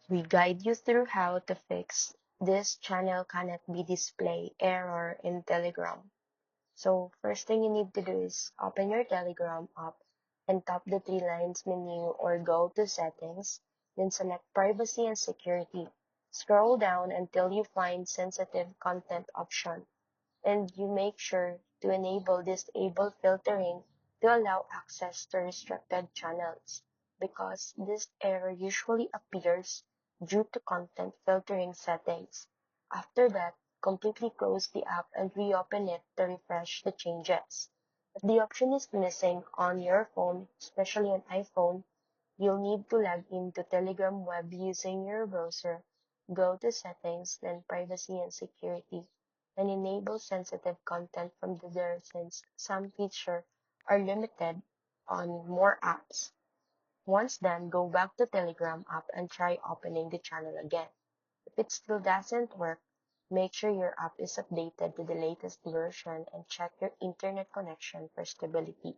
We guide you through how to fix this channel cannot be display error in Telegram. So first thing you need to do is open your Telegram app and tap the three lines menu or go to settings, then select privacy and security. Scroll down until you find sensitive content option and you make sure to enable disable filtering to allow access to restricted channels because this error usually appears due to content filtering settings. After that, completely close the app and reopen it to refresh the changes. If the option is missing on your phone, especially on iPhone, you'll need to log into Telegram web using your browser, go to settings, then privacy and security, and enable sensitive content from there since some features are limited on more apps. Once done, go back to Telegram app and try opening the channel again. If it still doesn't work, make sure your app is updated to the latest version and check your internet connection for stability.